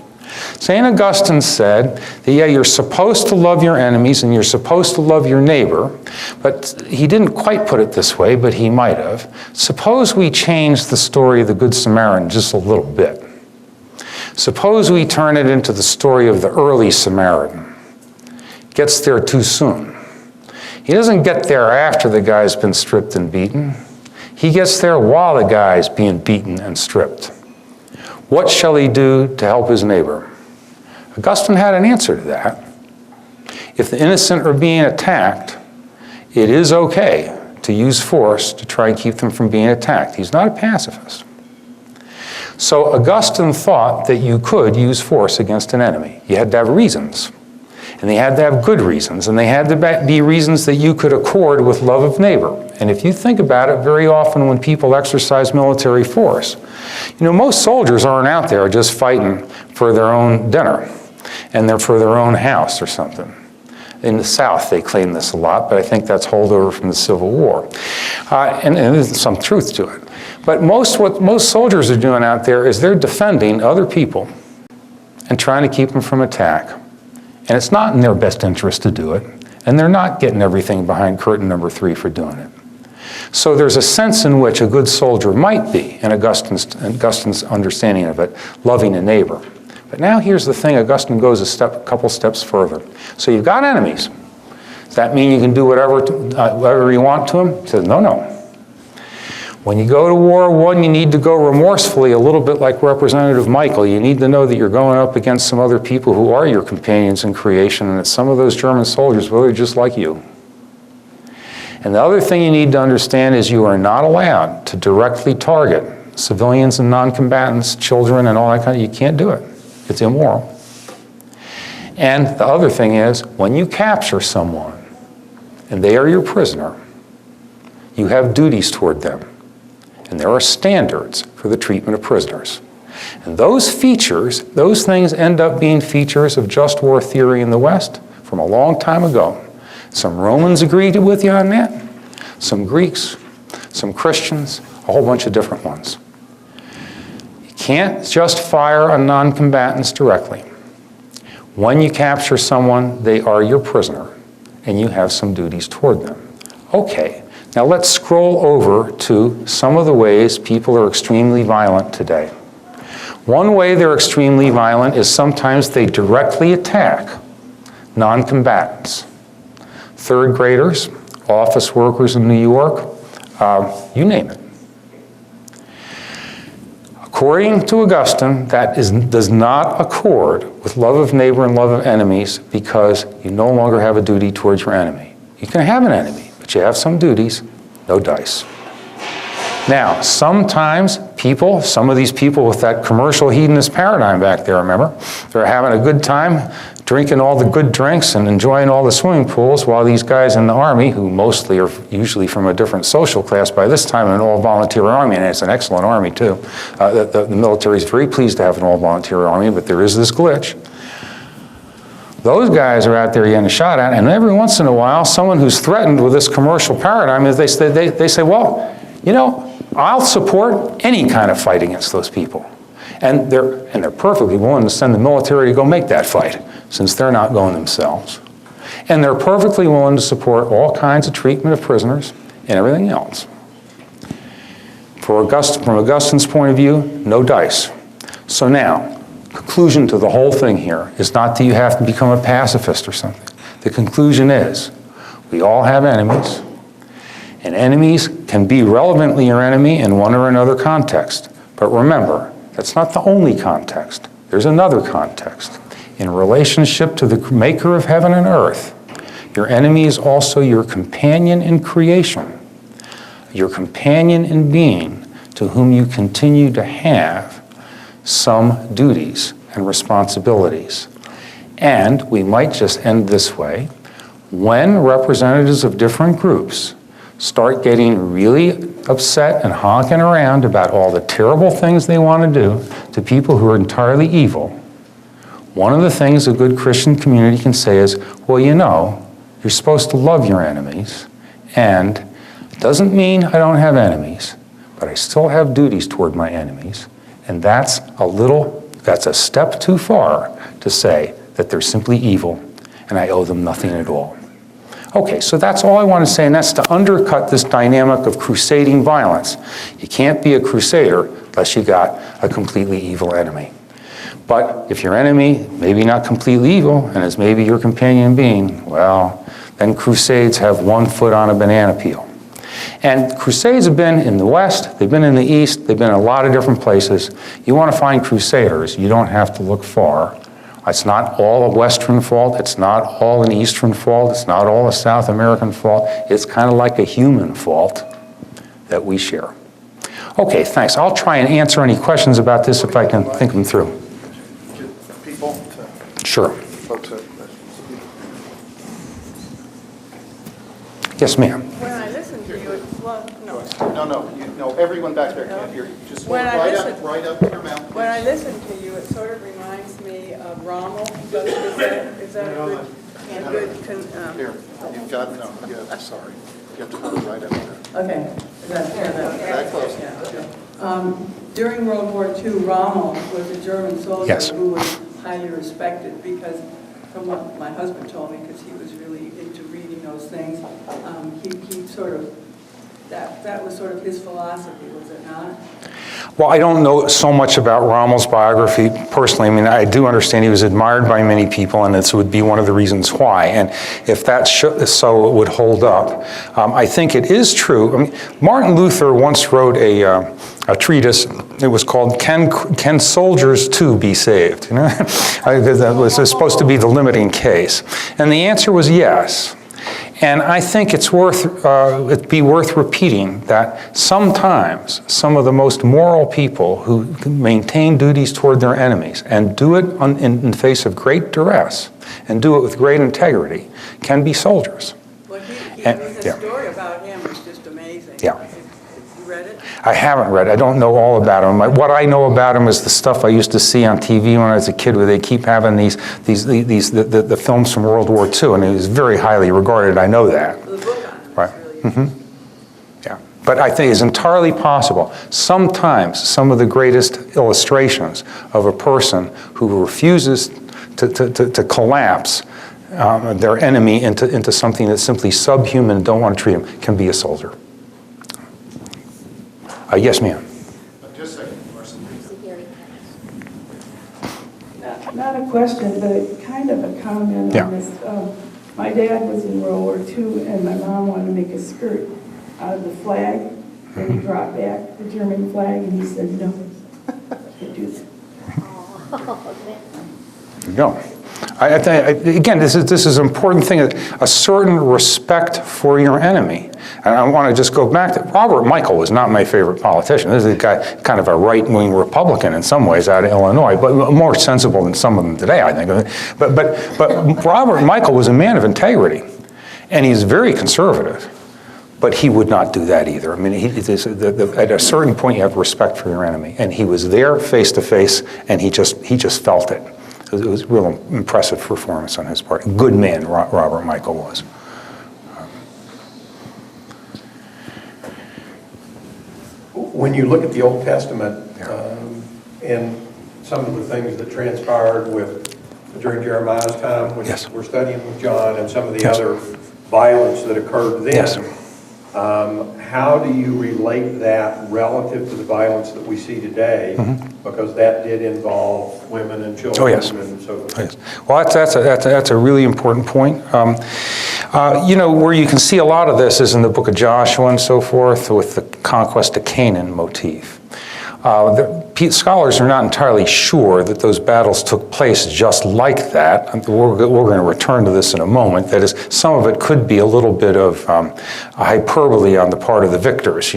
St. Augustine said that, yeah, you're supposed to love your enemies and you're supposed to love your neighbor, but he didn't quite put it this way, but he might have. Suppose we change the story of the Good Samaritan just a little bit. Suppose we turn it into the story of the early Samaritan. Gets there too soon. He doesn't get there after the guy's been stripped and beaten. He gets there while the guy's being beaten and stripped. What shall he do to help his neighbor? Augustine had an answer to that. If the innocent are being attacked, it is okay to use force to try and keep them from being attacked. He's not a pacifist. So Augustine thought that you could use force against an enemy. You had to have reasons. And they had to have good reasons, and they had to be reasons that you could accord with love of neighbor. And if you think about it, very often when people exercise military force, most soldiers aren't out there just fighting for their own dinner, and they're for their own house or something. In the South, they claim this a lot, but I think that's holdover from the Civil War. And there's some truth to it. But what most soldiers are doing out there is they're defending other people and trying to keep them from attack. And it's not in their best interest to do it, and they're not getting everything behind curtain number 3 for doing it. So there's a sense in which a good soldier might be, in Augustine's understanding of it, loving a neighbor. But now here's the thing, Augustine goes a couple steps further. So you've got enemies. Does that mean you can do whatever you want to them? He says, no. When you go to War I, you need to go remorsefully, a little bit like Representative Michael. You need to know that you're going up against some other people who are your companions in creation, and that some of those German soldiers, well, they're just like you. And the other thing you need to understand is you are not allowed to directly target civilians and non-combatants, children, and all that kind of, you can't do it. It's immoral. And the other thing is, when you capture someone, and they are your prisoner, you have duties toward them. And there are standards for the treatment of prisoners. And those features, those things end up being features of just war theory in the West from a long time ago. Some Romans agreed with you on that, some Greeks, some Christians, a whole bunch of different ones. You can't just fire on non-combatants directly. When you capture someone, they are your prisoner, and you have some duties toward them. Okay. Now let's scroll over to some of the ways people are extremely violent today. One way they're extremely violent is sometimes they directly attack non-combatants. Third graders, office workers in New York, you name it. According to Augustine, that does not accord with love of neighbor and love of enemies because you no longer have a duty towards your enemy. You can have an enemy, but you have some duties, no dice. Now, sometimes some of these people with that commercial hedonist paradigm back there, remember? They're having a good time, drinking all the good drinks and enjoying all the swimming pools, while these guys in the Army, who mostly are usually from a different social class by this time, an all-volunteer Army, and it's an excellent Army too. The military is very pleased to have an all-volunteer Army, but there is this glitch. Those guys are out there getting shot at, and every once in a while, someone who's threatened with this commercial paradigm, they say, well, I'll support any kind of fight against those people. And they're perfectly willing to send the military to go make that fight, since they're not going themselves. And they're perfectly willing to support all kinds of treatment of prisoners and everything else. From Augustine's point of view, no dice. So now, conclusion to the whole thing here is not that you have to become a pacifist or something. The conclusion is, we all have enemies, and enemies can be relevantly your enemy in one or another context. But remember, that's not the only context. There's another context. In relationship to the maker of heaven and earth, your enemy is also your companion in creation, your companion in being, to whom you continue to have some duties and responsibilities. And we might just end this way. when representatives of different groups start getting really upset and honking around about all the terrible things they want to do to people who are entirely evil, one of the things a good Christian community can say is, well, you know, you're supposed to love your enemies, and it doesn't mean I don't have enemies, but I still have duties toward my enemies, and that's a step too far to say that they're simply evil and I owe them nothing at all. Okay, so that's all I want to say, and that's to undercut this dynamic of crusading violence. You can't be a crusader unless you got a completely evil enemy. But if your enemy, maybe not completely evil, and is maybe your companion being, well, then crusades have one foot on a banana peel. And crusades have been in the West, they've been in the East, they've been in a lot of different places. You want to find crusaders, you don't have to look far. It's not all a Western fault, it's not all an Eastern fault, it's not all a South American fault. It's kind of like a human fault that we share. Okay, thanks. I'll try and answer any questions about this if I can think them through. People? Sure. Folks have questions. Yes, ma'am. When I listen to you, No, everyone back there can't hear you. Just hold When I right listen- up, right up to your mouth. when I listen to you, it sort of reminds me of Rommel. Is that a good, Here, you've got, no, yeah, sorry. You have to hold it right up there. okay. Is that That close. Yeah. During World War II, Rommel was a German soldier Yes. who was highly respected because, from what my husband told me, because he was really into reading those things, he sort of, that was sort of his philosophy, was it not? Well, I don't know so much about Rommel's biography personally. I mean, I do understand he was admired by many people, and this would be one of the reasons why. And if that's so, it would hold up. I think it is true. I mean, Martin Luther once wrote a treatise. It was called "Can Soldiers Too Be Saved?" You know, that was supposed to be the limiting case, and the answer was yes. And I think it'd be worth repeating that sometimes some of the most moral people who maintain duties toward their enemies and do it in the face of great duress and do it with great integrity can be soldiers. Well, And- the yeah. story about him is just amazing. Yeah. You read it? I haven't read. I don't know all about him. What I know about him is the stuff I used to see on TV when I was a kid, where they keep having the films from World War II, and he was very highly regarded. I know that. The book on it Right. is really Yeah. But I think it's entirely possible. Sometimes some of the greatest illustrations of a person who refuses to collapse their enemy into something that's simply subhuman and don't want to treat him can be a soldier. Yes, ma'am. Just a second, Marcy. Not a question, but kind of a comment Yeah. on this. My dad was in World War II, and my mom wanted to make a skirt out of the flag, and he brought back the German flag, and he said, no, can't do that. There you go. I think, again, this is an important thing, a certain respect for your enemy. And I want to just go back to, Robert Michael was not my favorite politician. This is a guy, kind of a right-wing Republican in some ways out of Illinois, but more sensible than some of them today, I think. But Robert Michael was a man of integrity, and he's very conservative. But he would not do that either. I mean, at a certain point, you have respect for your enemy, and he was there face to face, and he just felt it. It was a real impressive performance on his part. Good man, Robert Michael was. When you look at the Old Testament and some of the things that transpired during Jeremiah's time, when Yes. we're studying with John, and some of the Yes. other violence that occurred then, Yes. how do you relate that relative to the violence that we see today? Because that did involve women and children. Oh, yes. And so forth. Yes. Well, that's a really important point. Where you can see a lot of this is in the book of Joshua and so forth, with the conquest of Canaan motif. Scholars are not entirely sure that those battles took place just like that. We're going to return to this in a moment. That is, some of it could be a little bit of a hyperbole on the part of the victors.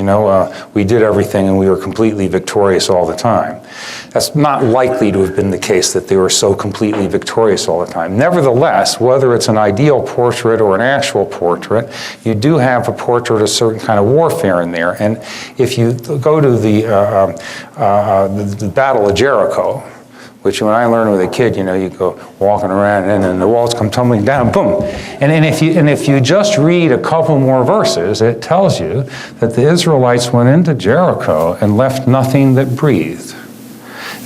We did everything and we were completely victorious all the time. That's not likely to have been the case, that they were so completely victorious all the time. Nevertheless, whether it's an ideal portrait or an actual portrait, you do have a portrait of a certain kind of warfare in there. And if you go to the Battle of Jericho, which when I learned with a kid, you go walking around and then the walls come tumbling down, boom. And if you just read a couple more verses, it tells you that the Israelites went into Jericho and left nothing that breathed.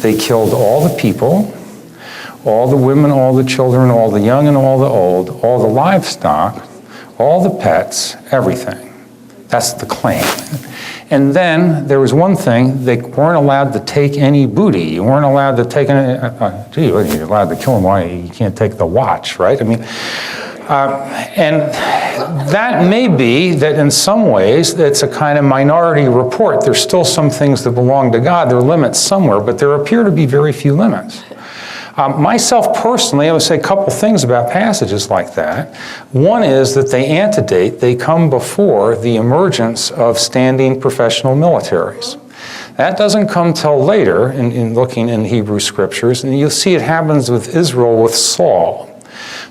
They killed all the people, all the women, all the children, all the young and all the old, all the livestock, all the pets, everything. That's the claim. And then there was one thing: they weren't allowed to take any booty. You weren't allowed to take any. You're allowed to kill them. Why? You can't take the watch, right? And that may be that in some ways it's a kind of minority report. There's still some things that belong to God. There are limits somewhere, but there appear to be very few limits. Myself personally, I would say a couple things about passages like that. One is that they come before the emergence of standing professional militaries. That doesn't come till later in looking in Hebrew scriptures, and you'll see it happens with Israel with Saul.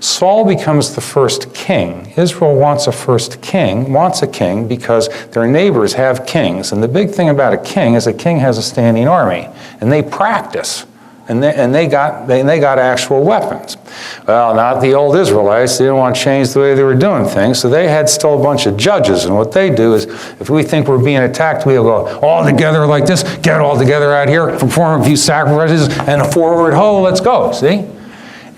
Saul becomes the first king. Israel wants a king because their neighbors have kings. And the big thing about a king is a king has a standing army, and they practice. And they got actual weapons. Well, not the old Israelites. They didn't want to change the way they were doing things, so they had still a bunch of judges. And what they do is, if we think we're being attacked, we'll go all together like this, get all together out here, perform a few sacrifices, and a forward ho, let's go, see?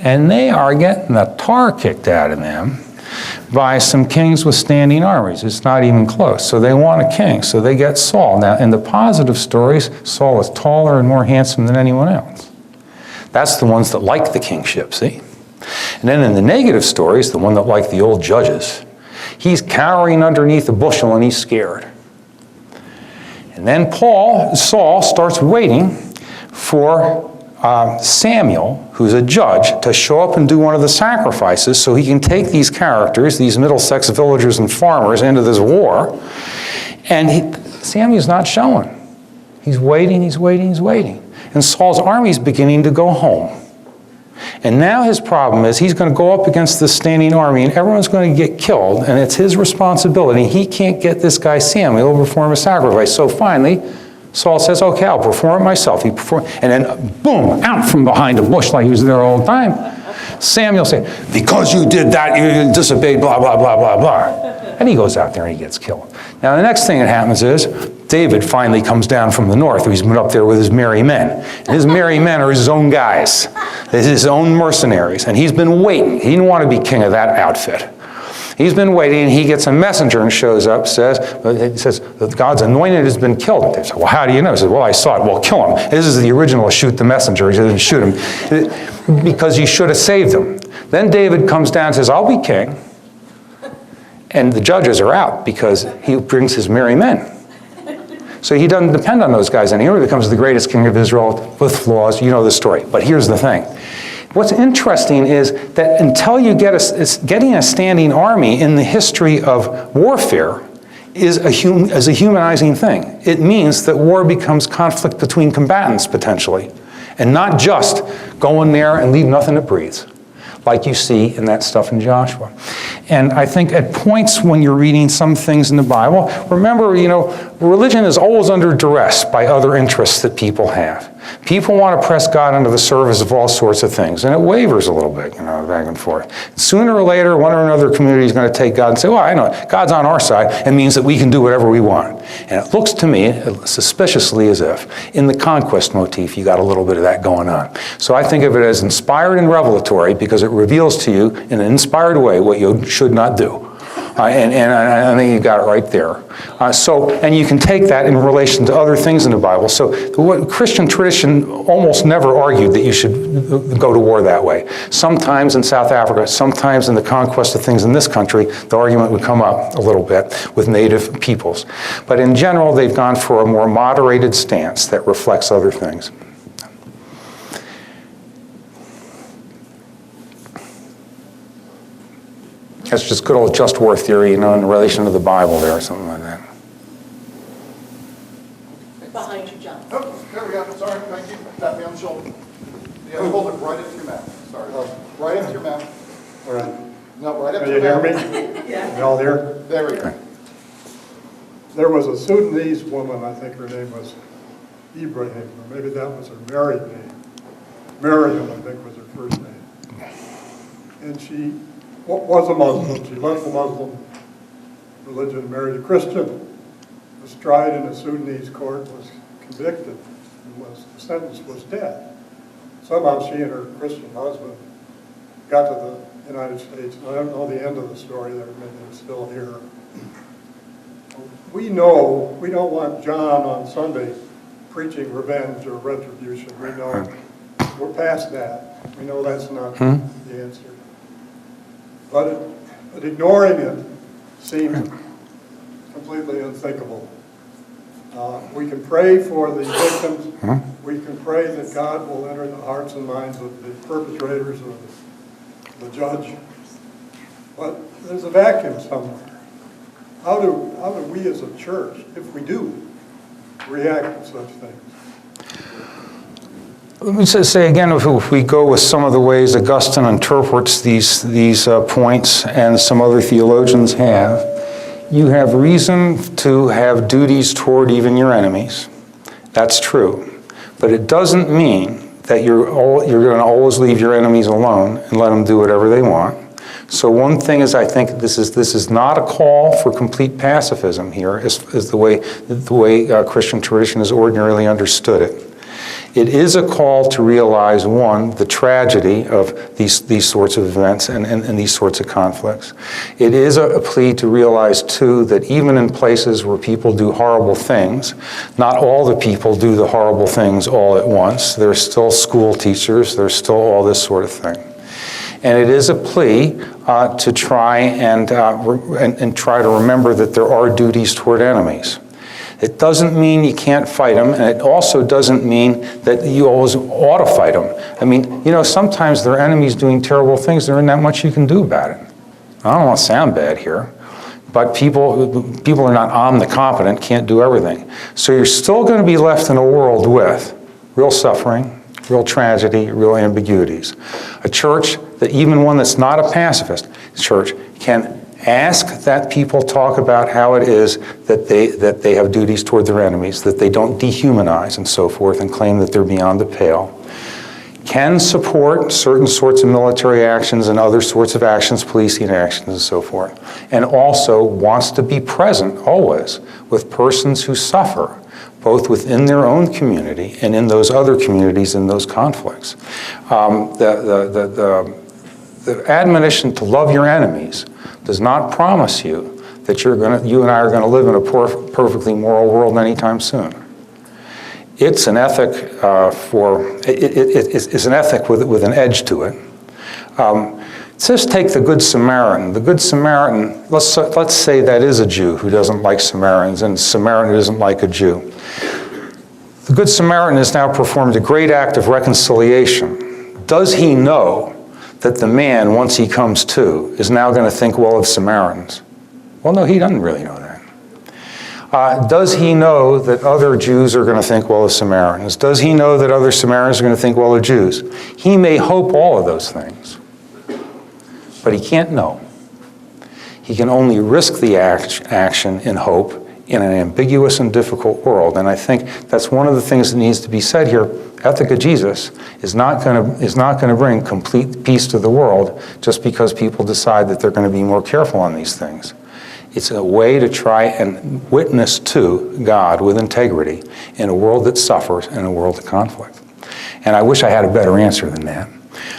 And they are getting the tar kicked out of them by some kings with standing armies. It's not even close. So they want a king, so they get Saul. Now, in the positive stories, Saul is taller and more handsome than anyone else. That's the ones that like the kingship, see? And then in the negative stories, the one that like the old judges, he's cowering underneath a bushel and he's scared. And then Saul starts waiting for Samuel, who's a judge, to show up and do one of the sacrifices so he can take these characters, these Middlesex villagers and farmers, into this war. And Samuel's not showing. He's waiting. And Saul's army is beginning to go home. And now his problem is he's going to go up against this standing army and everyone's going to get killed, and it's his responsibility. He can't get this guy Samuel to perform a sacrifice. So finally, Saul says, okay, I'll perform it myself. And then, boom, out from behind a bush like he was there all the time. Samuel said, because you did that, you disobeyed, blah, blah, blah, blah, blah. And he goes out there and he gets killed. Now, the next thing that happens is David finally comes down from the north. He's been up there with his merry men. And his merry men are his own guys, his own mercenaries. And he's been waiting. He didn't want to be king of that outfit. He's been waiting, and he gets a messenger and shows up, says that God's anointed has been killed. And they say, well, how do you know? He says, well, I saw it. Well, kill him. This is the original shoot the messenger. He didn't shoot him because you should have saved him. Then David comes down and says, I'll be king. And the judges are out because he brings his merry men. So he doesn't depend on those guys anymore. He becomes the greatest king of Israel with flaws. You know the story. But here's the thing. What's interesting is that until you get getting a standing army in the history of warfare is a humanizing thing. It means that war becomes conflict between combatants, potentially, and not just go in there and leave nothing that breathes, like you see in that stuff in Joshua. And I think at points when you're reading some things in the Bible, remember, religion is always under duress by other interests that people have. People want to press God into the service of all sorts of things, and it wavers a little bit, back and forth. Sooner or later, one or another community is going to take God and say, well, I know, God's on our side. It means that we can do whatever we want. And it looks to me suspiciously as if in the conquest motif, you got a little bit of that going on. So I think of it as inspired and revelatory because it reveals to you in an inspired way what you should not do. And I think you got it right there. And you can take that in relation to other things in the Bible. So what Christian tradition almost never argued that you should go to war that way. Sometimes in South Africa, sometimes in the conquest of things in this country, the argument would come up a little bit with native peoples. But in general, they've gone for a more moderated stance that reflects other things. That's just good old just war theory, in relation to the Bible there or something like that. Behind you, John. Oh, there we go. Sorry, thank you. Tap me on the shoulder. You gotta hold it right into your mouth. Sorry. Right into your mouth. All right. No, right up Can to you your hear mouth. me? Yeah. You all here? There we go. There was a Sudanese woman, I think her name was Ibrahim, or maybe that was her married name. Miriam, I think, was her first name. And she was a Muslim. She left the Muslim religion and married a Christian. Was tried in a Sudanese court, was convicted, and the sentence was death. Somehow she and her Christian husband got to the United States. I don't know the end of the story, maybe they're still here. We know we don't want John on Sunday preaching revenge or retribution. We know we're past that. We know that's not the answer. But ignoring it seems completely unthinkable. We can pray for the victims. We can pray that God will enter the hearts and minds of the perpetrators or the judge. But there's a vacuum somewhere. How do we as a church, if we do, react to such things? Let me just say again, if we go with some of the ways Augustine interprets these points and some other theologians have, you have reason to have duties toward even your enemies. That's true. But it doesn't mean that you're going to always leave your enemies alone and let them do whatever they want. So one thing is, I think this is not a call for complete pacifism here, is the way Christian tradition has ordinarily understood it. It is a call to realize, one, the tragedy of these sorts of events and these sorts of conflicts. It is a plea to realize, too, that even in places where people do horrible things, not all the people do the horrible things all at once. There's still school teachers, there's still all this sort of thing. And it is a plea to try and try to remember that there are duties toward enemies. It doesn't mean you can't fight them, and it also doesn't mean that you always ought to fight them. I mean, sometimes there are enemies doing terrible things. There isn't that much you can do about it. I don't want to sound bad here, but people are not omnicompetent, can't do everything. So you're still going to be left in a world with real suffering, real tragedy, real ambiguities. A church, that even one that's not a pacifist church, can ask that people talk about how it is that they have duties toward their enemies, that they don't dehumanize and so forth and claim that they're beyond the pale. Can support certain sorts of military actions and other sorts of actions, policing actions and so forth. And also wants to be present always with persons who suffer, both within their own community and in those other communities in those conflicts. The admonition to love your enemies does not promise you that you and I are going to live in a perfectly moral world anytime soon. It's an ethic it's an ethic with an edge to it. Just take the Good Samaritan. The Good Samaritan, let's say that is a Jew who doesn't like Samaritans, and a Samaritan who doesn't like a Jew. The Good Samaritan has now performed a great act of reconciliation. Does he know that the man, once he comes to, is now going to think well of Samaritans? Well, no, he doesn't really know that. Does he know that other Jews are going to think well of Samaritans? Does he know that other Samaritans are going to think well of Jews? He may hope all of those things, but he can't know. He can only risk the action in hope in an ambiguous and difficult world. And I think that's one of the things that needs to be said here. Ethic of Jesus is not going to bring complete peace to the world just because people decide that they're going to be more careful on these things. It's a way to try and witness to God with integrity in a world that suffers and a world of conflict. And I wish I had a better answer than that.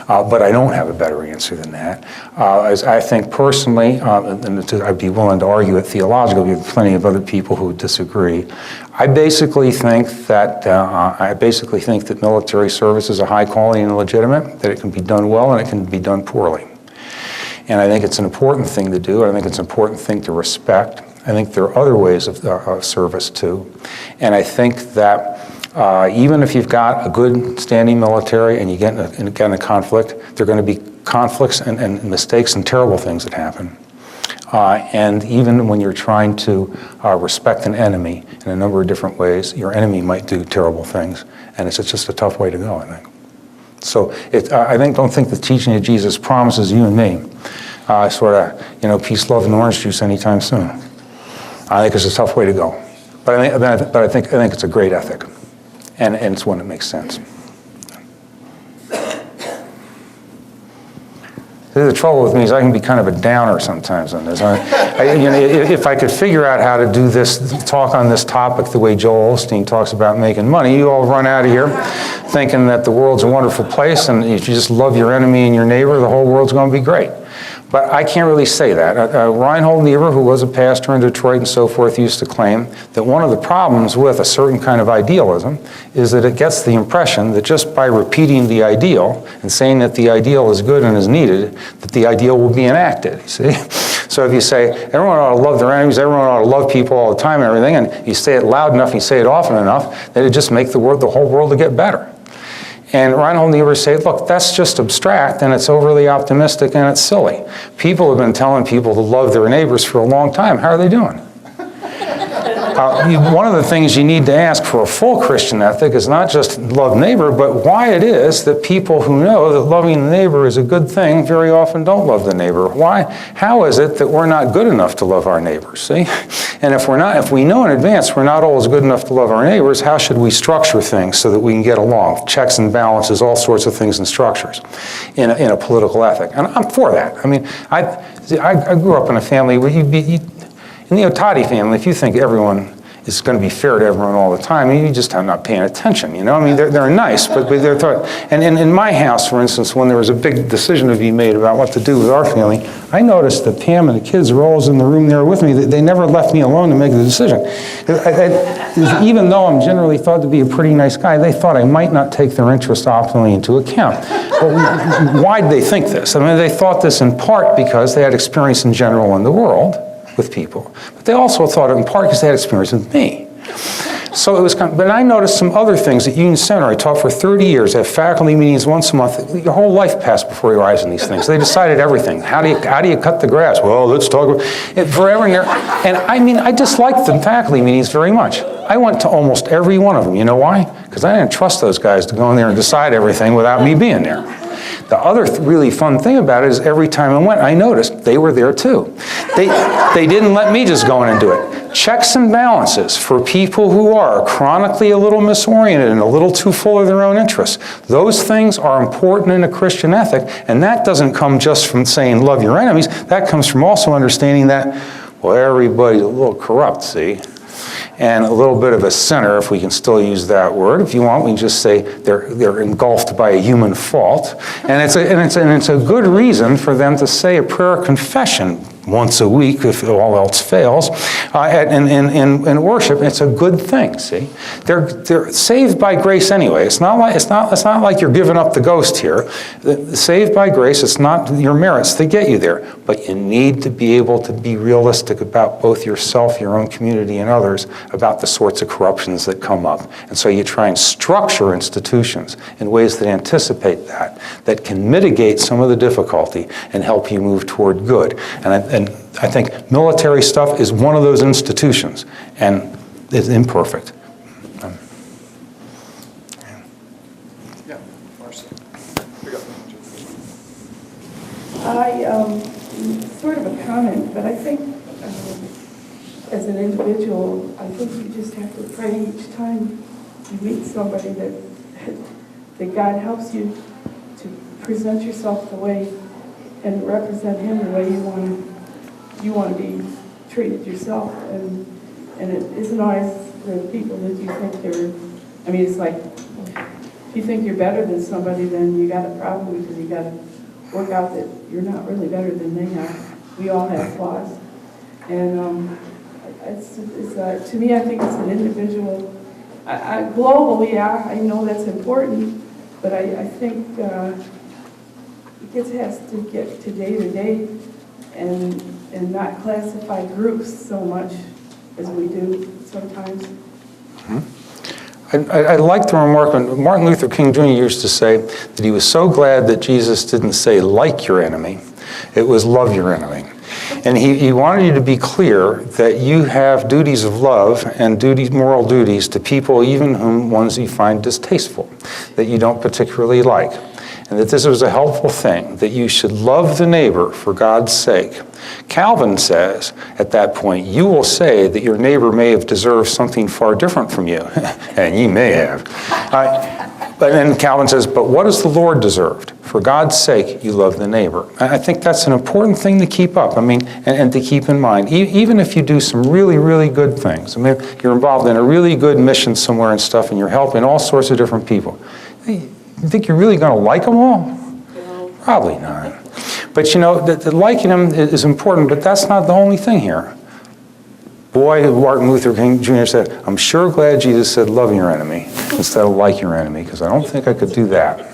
But I don't have a better answer than that. As I think personally, and I'd be willing to argue it theologically with plenty of other people who disagree, I basically think that military service is a high quality and legitimate, that it can be done well and it can be done poorly. And I think it's an important thing to do. I think it's an important thing to respect. I think there are other ways of service too. And I think that even if you've got a good standing military and you get in a conflict, there are going to be conflicts and mistakes and terrible things that happen. And even when you're trying to respect an enemy in a number of different ways, your enemy might do terrible things. And it's just a tough way to go, I think. So don't think the teaching of Jesus promises you and me peace, love, and orange juice anytime soon. I think it's a tough way to go. But I think it's a great ethic. And it's one that makes sense. The trouble with me is I can be kind of a downer sometimes on this. If I could figure out how to do this, talk on this topic the way Joel Osteen talks about making money, you all run out of here thinking that the world's a wonderful place, and if you just love your enemy and your neighbor, the whole world's going to be great. But I can't really say that. Reinhold Niebuhr, who was a pastor in Detroit and so forth, used to claim that one of the problems with a certain kind of idealism is that it gets the impression that just by repeating the ideal and saying that the ideal is good and is needed, that the ideal will be enacted, you see? So if you say, everyone ought to love their enemies, everyone ought to love people all the time and everything, and you say it loud enough, you say it often enough, that it just makes the whole world to get better. And Reinhold Niebuhr said, look, that's just abstract and it's overly optimistic and it's silly. People have been telling people to love their neighbors for a long time. How are they doing? One of the things you need to ask for a full Christian ethic is not just love neighbor, but why it is that people who know that loving the neighbor is a good thing very often don't love the neighbor. Why? How is it that we're not good enough to love our neighbors? See? And if we know in advance we're not always good enough to love our neighbors, how should we structure things so that we can get along? Checks and balances, all sorts of things and structures in a political ethic. And I'm for that. I mean, I grew up in a family where in the Ottati family, if you think everyone is going to be fair to everyone all the time, you just are not paying attention, you know? I mean, they're nice, but they're and in my house, for instance, when there was a big decision to be made about what to do with our family, I noticed that Pam and the kids were always in the room there with me. They never left me alone to make the decision. Even though I'm generally thought to be a pretty nice guy, they thought I might not take their interest optimally into account. Well, why did they think this? I mean, they thought this in part because they had experience in general in the world with people, but they also thought it in part because they had experience with me. So it was but I noticed some other things at Union Center. I taught for 30 years. I have faculty meetings once a month. Your whole life passed before your eyes in these things. They decided everything. How do you cut the grass? Well, let's talk about it forever and ever. And I mean, I disliked the faculty meetings very much. I went to almost every one of them. You know why? Because I didn't trust those guys to go in there and decide everything without me being there. The other really fun thing about it is every time I went, I noticed they were there too. They didn't let me just go in and do it. Checks and balances for people who are chronically a little misoriented and a little too full of their own interests. Those things are important in a Christian ethic, and that doesn't come just from saying love your enemies. That comes from also understanding that, well, everybody's a little corrupt, see? And a little bit of a sinner, if we can still use that word. If you want, we can just say they're engulfed by a human fault. And it's a good reason for them to say a prayer of confession once a week, if all else fails, in worship. It's a good thing. See, they're saved by grace anyway. It's not like you're giving up the ghost here. Saved by grace. It's not your merits that get you there, but you need to be able to be realistic about both yourself, your own community, and others about the sorts of corruptions that come up. And so you try and structure institutions in ways that anticipate that can mitigate some of the difficulty and help you move toward good. And I think military stuff is one of those institutions, and it's imperfect. Yeah, Marcy. Sort of a comment, but I think as an individual, I think you just have to pray each time you meet somebody that God helps you to present yourself the way and represent Him the way you want to be treated yourself, and it isn't always the people that you think they're. I mean, it's like if you think you're better than somebody, then you got a problem because you got to work out that you're not really better than they are. We all have flaws. And to me, I think it's an individual. Globally, yeah, I know that's important, but I think it has to get to day and not classify groups so much as we do sometimes. I like the remark when Martin Luther King Jr. used to say that he was so glad that Jesus didn't say like your enemy, it was love your enemy. And he wanted you to be clear that you have duties of love and moral duties to people, even ones you find distasteful, that you don't particularly like. And that this was a helpful thing, that you should love the neighbor for God's sake. Calvin says, at that point, you will say that your neighbor may have deserved something far different from you, and ye may have. But then Calvin says, but what has the Lord deserved? For God's sake, you love the neighbor. I think that's an important thing to keep up, and to keep in mind. Even if you do some really, really good things, you're involved in a really good mission somewhere and stuff, and you're helping all sorts of different people. You think you're really going to like them all? No. Probably not. But that liking them is important, but that's not the only thing here. Boy, Martin Luther King Jr. said, I'm sure glad Jesus said love your enemy instead of like your enemy, because I don't think I could do that.